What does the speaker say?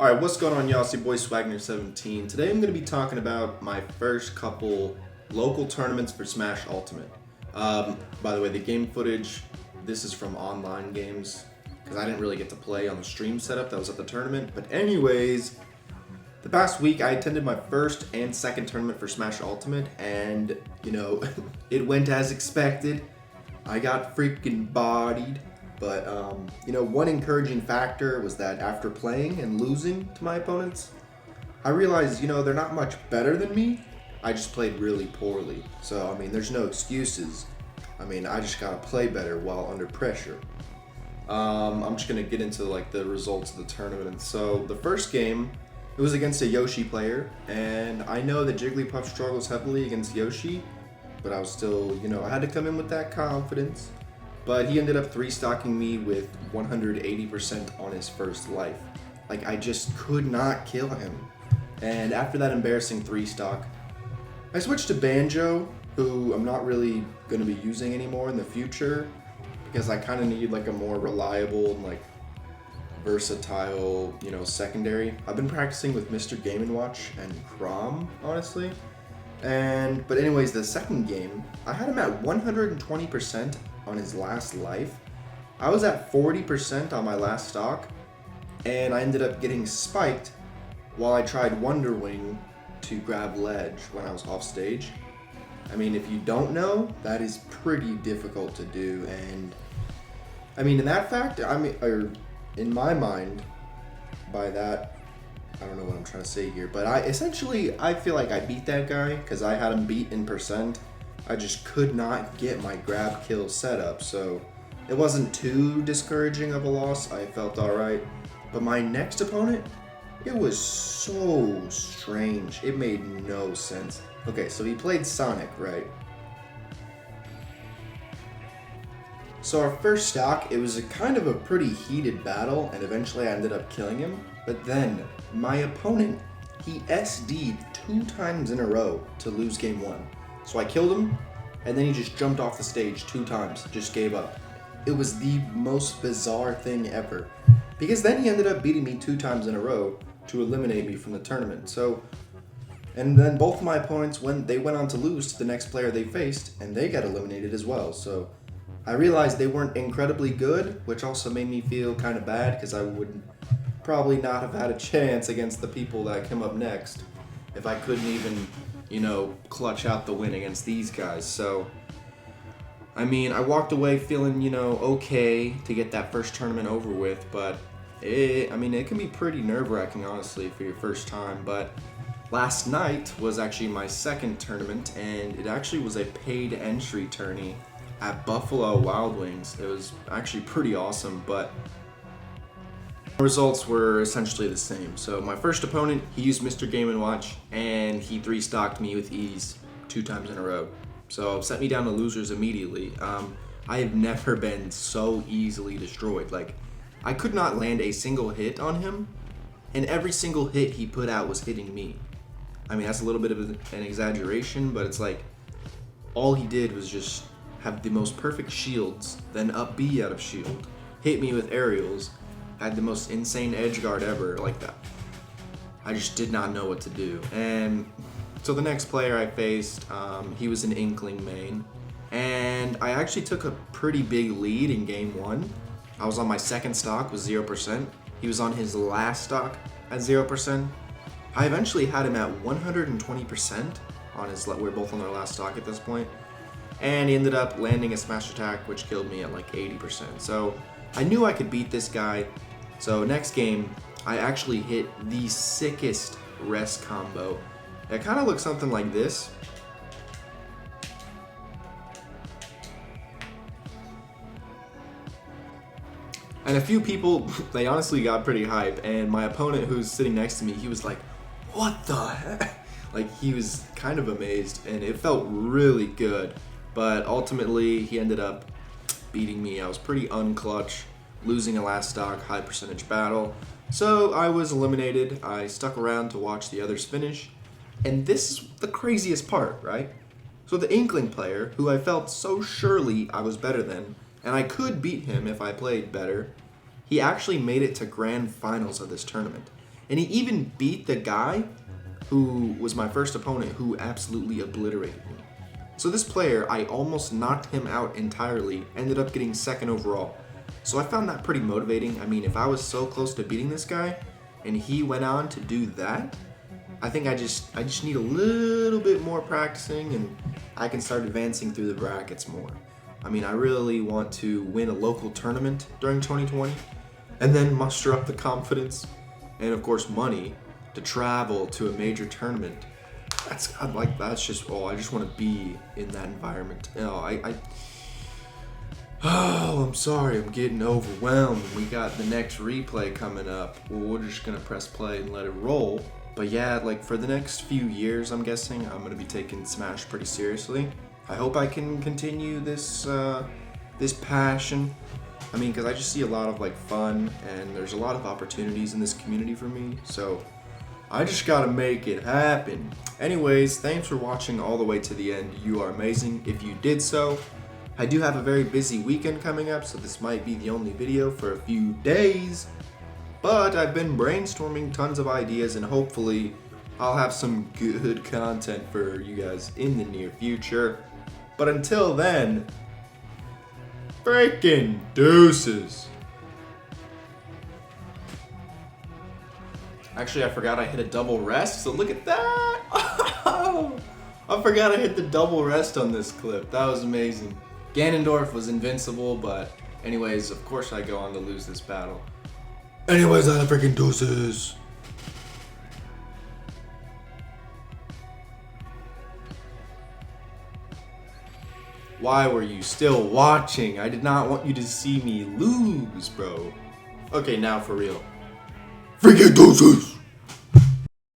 Alright, what's going on, y'all? It's your boy Swagner17. Today I'm going to be talking about my first couple local tournaments for Smash Ultimate. By the way, the game footage, this is from online games, because I didn't really get to play on the stream setup that was at the tournament. But anyways, the past week I attended my first and second tournament for Smash Ultimate, and, it went as expected. I got freaking bodied. But, one encouraging factor was that after playing and losing to my opponents, I realized, they're not much better than me. I just played really poorly. So, there's no excuses. I just gotta play better while under pressure. I'm just gonna get into, the results of the tournament. And so, the first game, it was against a Yoshi player. And I know that Jigglypuff struggles heavily against Yoshi. But I was still, I had to come in with that confidence. But he ended up 3-stocking me with 180% on his first life. I just could not kill him. And after that embarrassing 3-stock, I switched to Banjo, who I'm not really going to be using anymore in the future, because I kind of need a more reliable and versatile, secondary. I've been practicing with Mr. Game & Watch and Chrom, honestly. But anyways, the second game, I had him at 120% on his last life. I was at 40% on my last stock, and I ended up getting spiked while I tried Wonder Wing to grab ledge when I was off stage. If you don't know, that is pretty difficult to do, and in that fact, or in my mind, by that, I don't know what I'm trying to say here, but I feel like I beat that guy because I had him beat in percent. I just could not get my grab kill setup, so it wasn't too discouraging of a loss. I felt alright. But my next opponent, it was so strange. It made no sense. Okay, so he played Sonic, right? So our first stock, it was a kind of a pretty heated battle, and eventually I ended up killing him. But then, my opponent, he SD'd 2 times in a row to lose game 1. So I killed him, and then he just jumped off the stage 2 times, just gave up. It was the most bizarre thing ever. Because then he ended up beating me 2 times in a row to eliminate me from the tournament. And then both of my opponents, when they went on to lose to the next player they faced, and they got eliminated as well. So I realized they weren't incredibly good, which also made me feel kind of bad, because I would probably not have had a chance against the people that came up next if I couldn't even clutch out the win against these guys. So, I walked away feeling, okay to get that first tournament over with, but it can be pretty nerve-wracking, honestly, for your first time. But last night was actually my second tournament, and it actually was a paid entry tourney at Buffalo Wild Wings. It was actually pretty awesome, but the results were essentially the same. So my first opponent, he used Mr. Game & Watch, and he 3-stocked me with ease 2 times in a row. So set me down to losers immediately. I have never been so easily destroyed. I could not land a single hit on him, and every single hit he put out was hitting me. That's a little bit of an exaggeration, but it's all he did was just have the most perfect shields, then up B out of shield, hit me with aerials, had the most insane edge guard ever, that. I just did not know what to do. And so the next player I faced, he was an Inkling main, and I actually took a pretty big lead in game 1. I was on my second stock with 0%. He was on his last stock at 0%. I eventually had him at 120% on his, we're both on our last stock at this point. And he ended up landing a smash attack, which killed me at 80%. So I knew I could beat this guy. So next game, I actually hit the sickest rest combo. It kind of looks something like this. And a few people, they honestly got pretty hype. And my opponent who's sitting next to me, he was like, what the heck? He was kind of amazed, and it felt really good. But ultimately, he ended up beating me. I was pretty unclutch, losing a last stock, high percentage battle. So I was eliminated. I stuck around to watch the others finish. And this is the craziest part, right? So the Inkling player, who I felt so surely I was better than, and I could beat him if I played better, he actually made it to grand finals of this tournament. And he even beat the guy who was my first opponent who absolutely obliterated me. So this player, I almost knocked him out entirely, ended up getting second overall. So I found that pretty motivating. I mean, if I was so close to beating this guy and he went on to do that, I think I just need a little bit more practicing and I can start advancing through the brackets more. I mean, I really want to win a local tournament during 2020 and then muster up the confidence and of course money to travel to a major tournament. I just want to be in that environment. I'm sorry, I'm getting overwhelmed. We got the next replay coming up. Well, we're just gonna press play and let it roll. But yeah, like for the next few years, I'm guessing I'm gonna be taking Smash pretty seriously. I hope I can continue this this passion. I mean, because I just see a lot of like fun and there's a lot of opportunities in this community for me. So I just gotta make it happen. Anyways, thanks for watching all the way to the end. You are amazing if you did so. I do have a very busy weekend coming up, so this might be the only video for a few days. But I've been brainstorming tons of ideas and hopefully I'll have some good content for you guys in the near future. But until then, freaking deuces. Actually, I forgot I hit a double rest, so look at that! I forgot I hit the double rest on this clip. That was amazing. Ganondorf was invincible, but anyways, of course I go on to lose this battle. Anyways, I freaking deuces. Why were you still watching? I did not want you to see me lose, bro. Okay, now for real. Freaking deuces!